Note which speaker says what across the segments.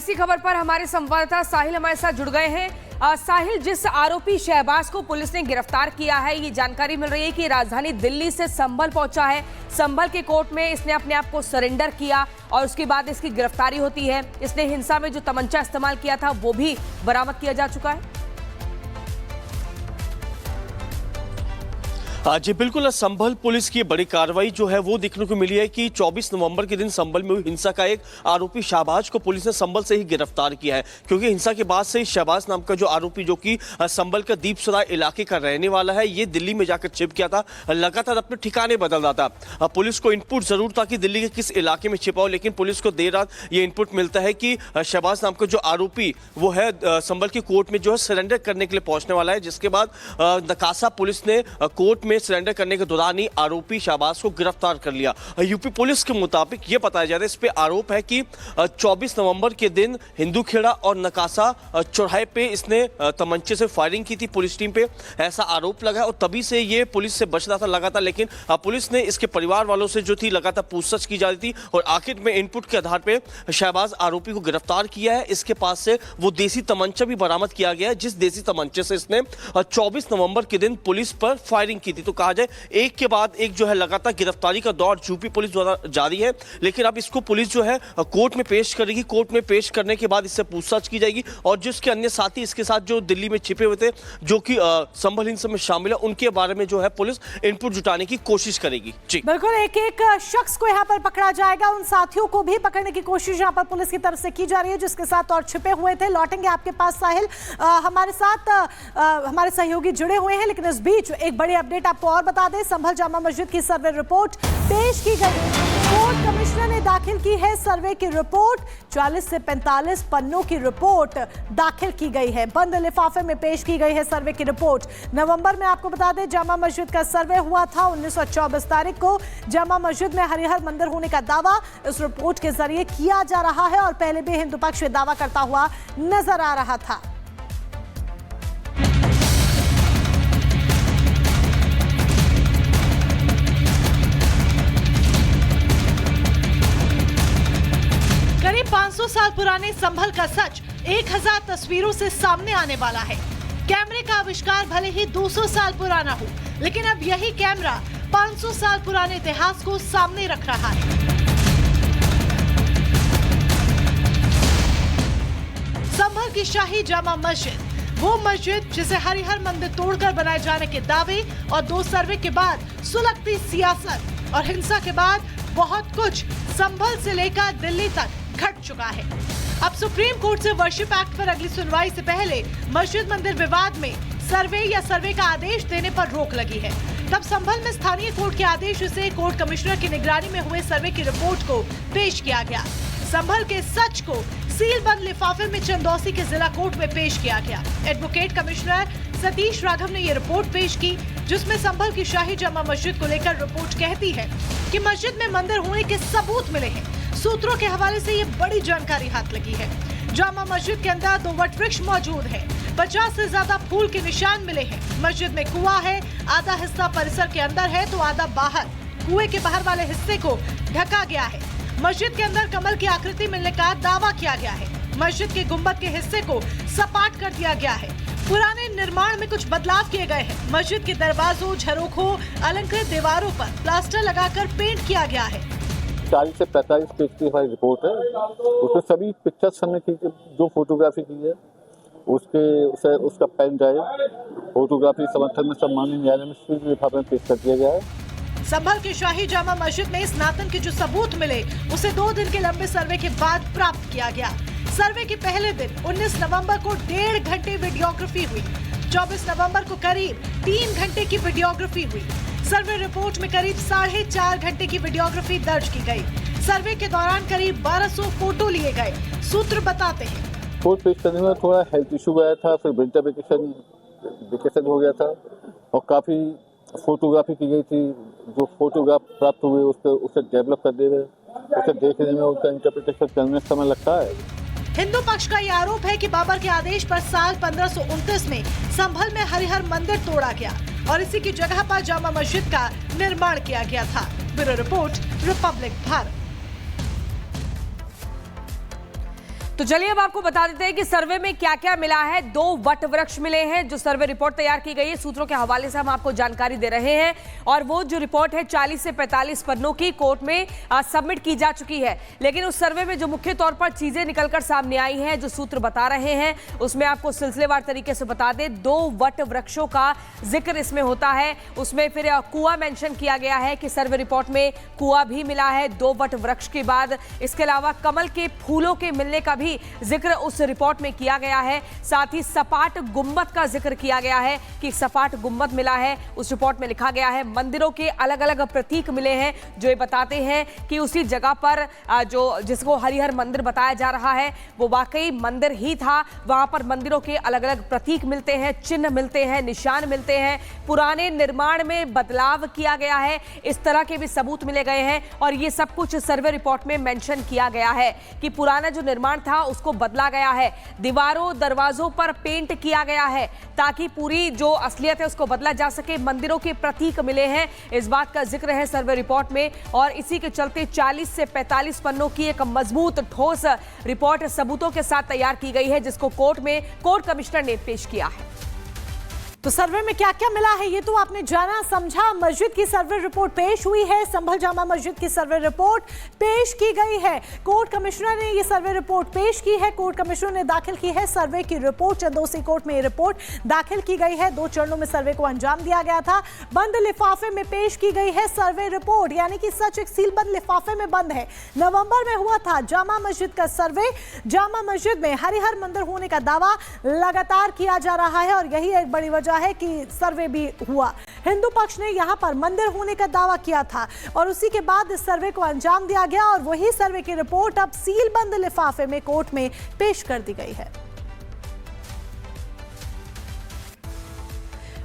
Speaker 1: इसी खबर पर हमारे संवाददाता साहिल हमारे साथ जुड़ गए हैं। साहिल, जिस आरोपी शहबाज को पुलिस ने गिरफ्तार किया है, ये जानकारी मिल रही है कि राजधानी दिल्ली से संभल पहुंचा है। संभल के कोर्ट में इसने अपने आप को सरेंडर किया और उसके बाद इसकी गिरफ्तारी होती है। इसने हिंसा में जो तमंचा इस्तेमाल किया था वो भी बरामद किया जा चुका है।
Speaker 2: जी बिल्कुल, संभल पुलिस की बड़ी कार्रवाई जो है वो देखने को मिली है कि 24 नवंबर के दिन संभल में हुई हिंसा का एक आरोपी शहबाज को पुलिस ने संभल से ही गिरफ्तार किया है। क्योंकि हिंसा के बाद से ही शहबाज नाम का जो आरोपी, जो कि संभल का दीपसराय इलाके का रहने वाला है, ये दिल्ली में जाकर छिप गया था, लगातार अपने ठिकाने बदल रहा था। पुलिस को इनपुट जरूर था कि दिल्ली के किस इलाके में छिपा हो, लेकिन पुलिस को देर रात ये इनपुट मिलता है कि शहबाज नाम का जो आरोपी वो है संभल की कोर्ट में जो है सरेंडर करने के लिए पहुंचने वाला है। जिसके बाद नकासा पुलिस ने कोर्ट में सरेंडर करने के दौरान ही आरोपी शहबाज को गिरफ्तार कर लिया। यूपी पुलिस के मुताबिक ये बताया जा रहा है, इस पे आरोप है कि 24 नवंबर के दिन हिंदू खेड़ा और नकासा चौराहे पे इसने तमंचे से फायरिंग की थी पुलिस टीम पे, ऐसा आरोप लगा है। और तभी से ये पुलिस से बच रहा था लगातार, लेकिन पुलिस ने इसके परिवार वालों से जो थी लगातार पूछताछ की जा रही थी और आखिर में इनपुट के आधार पर शहबाज आरोपी को गिरफ्तार किया है। इसके पास से वो देसी तमंचा भी बरामद किया गया है, जिस देसी तमंचे से इसने 24 नवंबर के दिन पुलिस पर फायरिंग की थी। तो कहा जाए एक के बाद एक जो है लगातार गिरफ्तारी का दौर यूपी पुलिस द्वारा जारी है। लेकिन अब इसको पुलिस जो है कोर्ट में पेश करेगी। कोर्ट में पेश करने के बाद इससे पूछताछ की जाएगी और जिसके अन्य साथी इसके साथ जो दिल्ली में छिपे हुए थे, जो कि संभल हिंसा में शामिल है, उनके बारे में जो है पुलिस इनपुट जुटाने की कोशिश करेगी। जी बिल्कुल,
Speaker 3: एक एक शख्स को यहाँ पर पकड़ा जाएगा, उन साथियों को भी पकड़ने की कोशिश यहाँ पर पुलिस की तरफ से की जा रही है जिसके साथ और छिपे हुए थे। लौटेंगे आपके पास साहिल, हमारे साथ हमारे सहयोगी जुड़े हुए हैं, लेकिन इस बीच एक बड़ी अपडेट आपको और बता दें। संभल जामा मस्जिद की सर्वे रिपोर्ट पेश की गई। कोर्ट कमिश्नर ने दाखिल की है सर्वे की रिपोर्ट। 40 से 45 पन्नों की रिपोर्ट दाखिल की गई है। बंद लिफाफे में पेश की गई है सर्वे की रिपोर्ट। नवंबर में आपको बता दें जामा मस्जिद का सर्वे हुआ था 1924 तारीख को। जामा मस्जिद में हरिहर मंदिर होने का दावा इस रिपोर्ट के जरिए किया जा रहा है और पहले भी हिंदू पक्ष दावा करता हुआ नजर आ रहा था।
Speaker 4: करीब 500 साल पुराने संभल का सच 1000 तस्वीरों से सामने आने वाला है। कैमरे का आविष्कार भले ही 200 साल पुराना हो, लेकिन अब यही कैमरा 500 साल पुराने इतिहास को सामने रख रहा है। संभल की शाही जामा मस्जिद, वो मस्जिद जिसे हरिहर मंदिर तोड़कर बनाए जाने के दावे और 2 सर्वे के बाद सुलगती सियासत और हिंसा के बाद बहुत कुछ संभल से लेकर दिल्ली तक घट चुका है। अब सुप्रीम कोर्ट से वर्शिप एक्ट पर अगली सुनवाई से पहले मस्जिद मंदिर विवाद में सर्वे का आदेश देने पर रोक लगी है। तब संभल में स्थानीय कोर्ट के आदेश से कोर्ट कमिश्नर की निगरानी में हुए सर्वे की रिपोर्ट को पेश किया गया। संभल के सच को सील बंद लिफाफे में चंदौसी के जिला कोर्ट में पेश किया गया। एडवोकेट कमिश्नर सतीश राघव ने ये रिपोर्ट पेश की, जिसमें संभल की शाही जामा मस्जिद को लेकर रिपोर्ट कहती है कि मस्जिद में मंदिर होने के सबूत मिले हैं। सूत्रों के हवाले से ये बड़ी जानकारी हाथ लगी है। जामा मस्जिद के अंदर 2 वट वृक्ष मौजूद है। 50 से ज्यादा फूल के निशान मिले हैं। मस्जिद में कुआं है, आधा हिस्सा परिसर के अंदर है तो आधा बाहर। कुएं के बाहर वाले हिस्से को ढका गया है। मस्जिद के अंदर कमल की आकृति मिलने का दावा किया गया है। मस्जिद के गुंबद के हिस्से को सपाट कर दिया गया है। पुराने निर्माण में कुछ बदलाव किए गए हैं। मस्जिद के दरवाजों, झरोखों, अलंकृत दीवारों पर प्लास्टर लगाकर पेंट किया गया है।
Speaker 5: 40 से 45 पेज की हमारी रिपोर्ट है। उसमें सभी पिक्चर्स हमने जो फोटोग्राफी की है उसका पेन ड्राइव, फोटोग्राफी समर्थन में सब माननीय न्यायालय में सील लिफाफे में पेश कर दिया गया है।
Speaker 4: संभल की शाही जामा मस्जिद में स्नातन के जो सबूत मिले उसे 2 दिन के लंबे सर्वे के बाद प्राप्त किया गया। सर्वे के पहले दिन 19 नवंबर को 1.5 घंटे वीडियोग्राफी हुई। 24 नवंबर को करीब 3 घंटे की वीडियोग्राफी हुई। सर्वे रिपोर्ट में करीब 4.5 घंटे की वीडियोग्राफी दर्ज की गई। सर्वे के दौरान करीब 1200 फोटो लिए गए। सूत्र बताते हैं
Speaker 5: रिपोर्ट पेश करने में थोड़ा हेल्थ इशू आया था, फिर विंटर वेकेशन हो गया था और काफी फोटोग्राफी की गई थी। जो फोटोग्राफ प्राप्त हुए उसे डेवलप करने में, उसे देखने में, उसका इंटरप्रिटेशन करने में समय लगता है।
Speaker 4: हिंदू पक्ष का यह आरोप है कि बाबर के आदेश पर साल 1529 में संभल में हरिहर मंदिर तोड़ा गया और इसी की जगह पर जामा मस्जिद का निर्माण किया गया था। Bureau report, Republic Bharat.
Speaker 1: तो चलिए अब आपको बता देते हैं कि सर्वे में क्या क्या मिला है। 2 वट वृक्ष मिले हैं। जो सर्वे रिपोर्ट तैयार की गई है सूत्रों के हवाले से हम आपको जानकारी दे रहे हैं, और वो जो रिपोर्ट है 40 से 45 पन्नों की कोर्ट में सबमिट की जा चुकी है। लेकिन उस सर्वे में जो मुख्य तौर पर चीजें निकलकर सामने आई हैं, जो सूत्र बता रहे हैं, उसमें आपको सिलसिलेवार तरीके से बता दें। 2 वट वृक्षों का जिक्र इसमें होता है। उसमें फिर कुआं मेंशन किया गया है कि सर्वे रिपोर्ट में कुआं भी मिला है 2 वट वृक्ष के बाद। इसके अलावा कमल के फूलों के मिलने का भी जिक्र उस रिपोर्ट में किया गया है। साथ ही सपाट गुंबद का जिक्र किया गया है कि सपाट गुंबद मिला है। उस रिपोर्ट में लिखा गया है मंदिरों के अलग अलग प्रतीक मिले हैं, जो ये बताते हैं कि उसी जगह पर जो जिसको हरिहर मंदिर बताया जा रहा है वो वाकई मंदिर ही था। वहां पर मंदिरों के अलग अलग प्रतीक मिलते हैं, चिन्ह मिलते हैं, निशान मिलते हैं। पुराने निर्माण में बदलाव किया गया है, इस तरह के भी सबूत मिले गए हैं। और ये सब कुछ सर्वे रिपोर्ट में मेंशन किया गया है कि पुराना जो निर्माण था उसको बदला गया है। दीवारों दरवाजों पर पेंट किया गया है ताकि पूरी जो असलियत है उसको बदला जा सके। मंदिरों के प्रतीक मिले हैं, इस बात का जिक्र है सर्वे रिपोर्ट में। और इसी के चलते 40 से 45 पन्नों की एक मजबूत ठोस रिपोर्ट सबूतों के साथ तैयार की गई है, जिसको कोर्ट कमिश्नर ने पेश किया है।
Speaker 3: तो सर्वे में क्या क्या मिला है ये तो आपने जाना समझा। मस्जिद की सर्वे रिपोर्ट पेश हुई है। संभल जामा मस्जिद की सर्वे रिपोर्ट पेश की गई है। कोर्ट कमिश्नर ने ये सर्वे रिपोर्ट पेश की है। कोर्ट कमिश्नर ने दाखिल की है सर्वे की रिपोर्ट। चंदोसी कोर्ट में ये रिपोर्ट दाखिल की गई है। 2 चरणों में सर्वे को अंजाम दिया गया था। बंद लिफाफे में पेश की गई है सर्वे रिपोर्ट, यानी कि सच एक सीलबंद लिफाफे में बंद है। नवंबर में हुआ था जामा मस्जिद का सर्वे। जामा मस्जिद में हरिहर मंदिर होने का दावा लगातार किया जा रहा है, और यही एक बड़ी वजह है कि सर्वे भी हुआ। हिंदू पक्ष ने यहां पर मंदिर होने का दावा किया था, और उसी के बाद इस सर्वे को अंजाम दिया गया, और वही सर्वे की रिपोर्ट अब सीलबंद लिफाफे में कोर्ट में पेश कर दी गई है।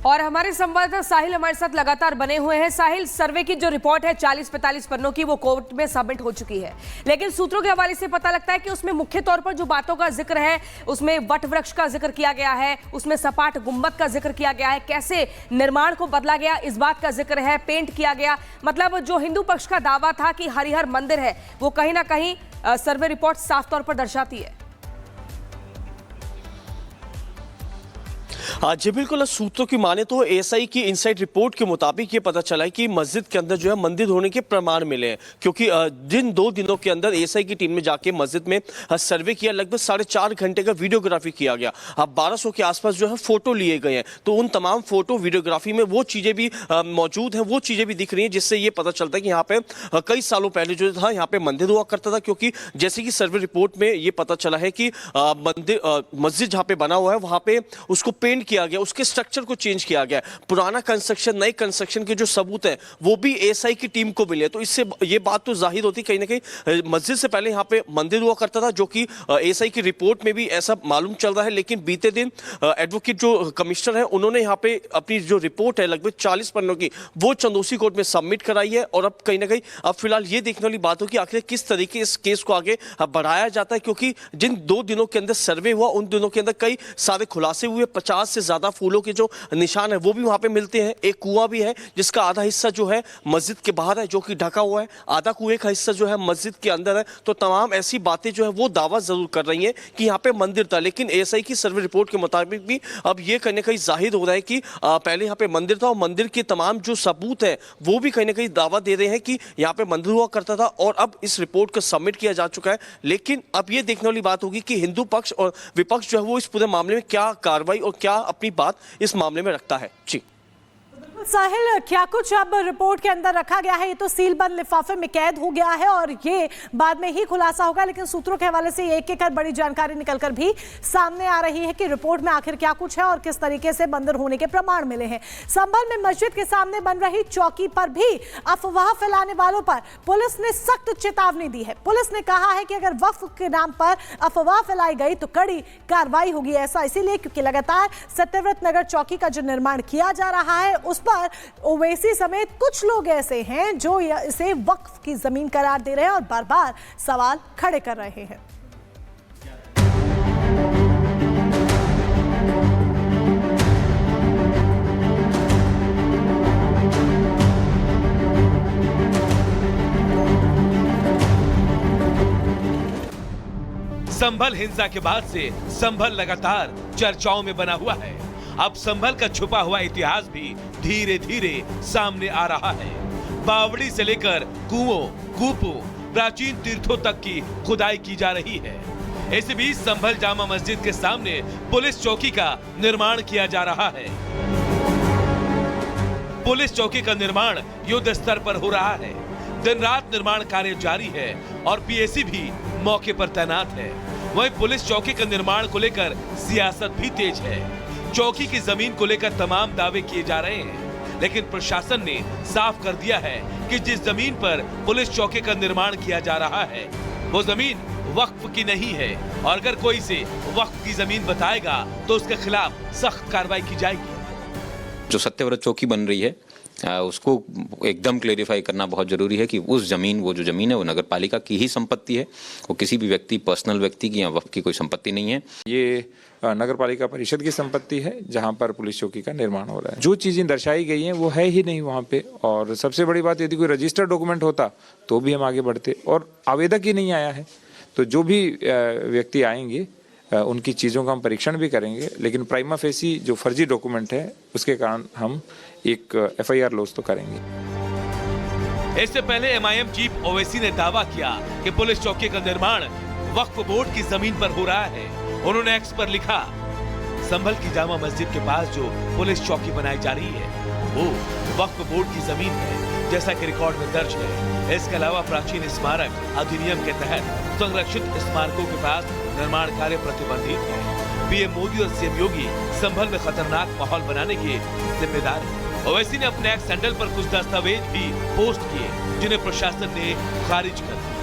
Speaker 1: और हमारे संवाददाता साहिल हमारे साथ लगातार बने हुए हैं। साहिल, सर्वे की जो रिपोर्ट है 40-45 पन्नों की, वो कोर्ट में सबमिट हो चुकी है, लेकिन सूत्रों के हवाले से पता लगता है कि उसमें मुख्य तौर पर जो बातों का जिक्र है, उसमें वट वृक्ष का जिक्र किया गया है, उसमें सपाट गुंबद का जिक्र किया गया है, कैसे निर्माण को बदला गया इस बात का जिक्र है, पेंट किया गया। मतलब जो हिंदू पक्ष का दावा था कि हरिहर मंदिर है, वो कहीं ना कहीं सर्वे रिपोर्ट साफ तौर पर दर्शाती है।
Speaker 2: जी बिल्कुल, सूत्रों की माने तो एएसआई की इनसाइड रिपोर्ट के मुताबिक ये पता चला है कि मस्जिद के अंदर जो है मंदिर होने के प्रमाण मिले हैं, क्योंकि जिन 2 दिनों के अंदर एएसआई की टीम ने जाके मस्जिद में सर्वे किया, लगभग 4.5 घंटे का वीडियोग्राफी किया गया। अब 1200 के आसपास जो है फोटो लिए गए हैं, तो उन तमाम फोटो वीडियोग्राफी में वो चीजें भी मौजूद हैं, वो चीजें भी दिख रही हैं, जिससे ये पता चलता है कि यहाँ पे कई सालों पहले जो था यहाँ पे मंदिर हुआ करता था। क्योंकि जैसे कि सर्वे रिपोर्ट में ये पता चला है कि मस्जिद जहाँ पे बना हुआ है वहां पे उसको पेंट किया गया, उसके स्ट्रक्चर को चेंज किया गया। पुराना कंस्ट्रक्शन, नए कंस्ट्रक्शन के जो सबूत हैं वो भी एएसआई की टीम को मिले। तो इससे ये बात तो जाहिर होती कहीं ना कहीं मस्जिद से पहले यहाँ पे मंदिर हुआ करता था, जो कि एएसआई की रिपोर्ट में भी ऐसा मालूम चल रहा है। लेकिन बीते दिन एडवोकेट जो कमिश्नर है उन्होंने यहाँ पे अपनी जो रिपोर्ट है लगभग 40 पन्नों की, वो चंदोसी कोर्ट में सबमिट कराई है। और अब कहीं ना कहीं अब फिलहाल ये देखने वाली बात हो कि आखिर किस तरीके इस केस को आगे बढ़ाया जाता है, क्योंकि जिन 2 दिनों के अंदर सर्वे हुआ उन दिनों के अंदर कई सारे खुलासे हुए। 50 से ज्यादा फूलों के जो निशान है वो भी वहां पे मिलते हैं। एक कुआं भी है जिसका आधा हिस्सा जो है मस्जिद के बाहर है, जो कि ढका हुआ है, आधा कुएं का हिस्सा जो है मस्जिद के अंदर है। तो तमाम ऐसी बातें जो है वो दावा जरूर कर रही हैं कि यहाँ पे मंदिर था। लेकिन एएसआई की सर्वे रिपोर्ट के मुताबिक भी अब ये कहीं ना कहीं जाहिर हो रहा है कि पहले यहाँ पे मंदिर था, और मंदिर के तमाम जो सबूत है वो भी कहीं ना कहीं दावा दे रहे हैं कि यहाँ पे मंदिर हुआ करता था। और अब इस रिपोर्ट को सबमिट किया जा चुका है। लेकिन अब ये देखने वाली बात होगी कि हिंदू पक्ष और विपक्ष जो है वो इस पूरे मामले में क्या कार्रवाई और क्या अपनी बात इस मामले में रखता है। जी
Speaker 3: साहिल, क्या कुछ अब रिपोर्ट के अंदर रखा गया है? ये तो सीलबंद लिफाफे में कैद हो गया है और ये बाद में ही खुलासा होगा, लेकिन सूत्रों के हवाले से एक एक बड़ी जानकारी निकलकर भी सामने आ रही है कि रिपोर्ट में आखिर क्या कुछ है और किस तरीके से मंदिर होने के प्रमाण मिले हैं। संभल में मस्जिद के सामने बन रही चौकी पर भी अफवाह फैलाने वालों पर पुलिस ने सख्त चेतावनी दी है। पुलिस ने कहा है कि अगर वक्फ के नाम पर अफवाह फैलाई गई तो कड़ी कार्रवाई होगी। ऐसा इसीलिए क्योंकि लगातार सत्यव्रत नगर चौकी का जो निर्माण किया जा रहा है उस पर ओवैसी समेत कुछ लोग ऐसे हैं जो इसे वक्फ की जमीन करार दे रहे हैं और बार बार सवाल खड़े कर रहे हैं।
Speaker 6: संभल हिंसा के बाद से संभल लगातार चर्चाओं में बना हुआ है। अब संभल का छुपा हुआ इतिहास भी धीरे धीरे सामने आ रहा है। बावड़ी से लेकर कुओं, कूपों, प्राचीन तीर्थों तक की खुदाई की जा रही है। इसी बीच संभल जामा मस्जिद के सामने पुलिस चौकी का निर्माण किया जा रहा है। पुलिस चौकी का निर्माण युद्ध स्तर पर हो रहा है। दिन रात निर्माण कार्य जारी है और पीएसी भी मौके पर तैनात है। वहीं पुलिस चौकी का निर्माण को लेकर सियासत भी तेज है। चौकी की जमीन को लेकर तमाम दावे किए जा रहे हैं, लेकिन प्रशासन ने साफ कर दिया है कि जिस जमीन पर पुलिस चौकी का निर्माण किया जा रहा है वो जमीन वक्फ की नहीं है और अगर कोई से वक्फ की जमीन बताएगा तो उसके खिलाफ सख्त कार्रवाई की जाएगी।
Speaker 7: जो सत्यव्रत चौकी बन रही है उसको एकदम क्लेरिफाई करना बहुत जरूरी है कि उस जमीन, वो जो जमीन है वो नगर पालिका की ही संपत्ति है, वो किसी भी व्यक्ति, पर्सनल व्यक्ति की या वक्फ की कोई संपत्ति नहीं है।
Speaker 8: ये नगर पालिका परिषद की संपत्ति है जहां पर पुलिस चौकी का निर्माण हो रहा है। जो चीजें दर्शाई गई हैं वो है ही नहीं वहां पे। और सबसे बड़ी बात, यदि कोई रजिस्टर्ड डॉक्यूमेंट होता तो भी हम आगे बढ़ते, और आवेदक ही नहीं आया है। तो जो भी व्यक्ति आएंगे उनकी चीज़ों का हम परीक्षण भी करेंगे, लेकिन प्राइमा फेसी जो फर्जी डॉक्यूमेंट है उसके कारण हम एक एफआईआर लॉन्च तो करेंगे।
Speaker 6: इससे पहले एमआईएम चीफ ओवैसी ने दावा किया कि पुलिस चौकी का निर्माण वक्फ बोर्ड की जमीन पर हो रहा है। उन्होंने एक्स पर लिखा, संभल की जामा मस्जिद के पास जो पुलिस चौकी बनाई जा रही है वो वक्फ बोर्ड की जमीन है, जैसा कि रिकॉर्ड में दर्ज है। इसके अलावा प्राचीन स्मारक अधिनियम के तहत संरक्षित स्मारकों के पास निर्माण कार्य प्रतिबंधित है। पीएम मोदी और सीएम योगी संभल में खतरनाक माहौल बनाने के जिम्मेदार हैं। ओवैसी ने अपने एक्स हैंडल पर कुछ दस्तावेज भी पोस्ट किए जिन्हें प्रशासन ने खारिज कर दिया।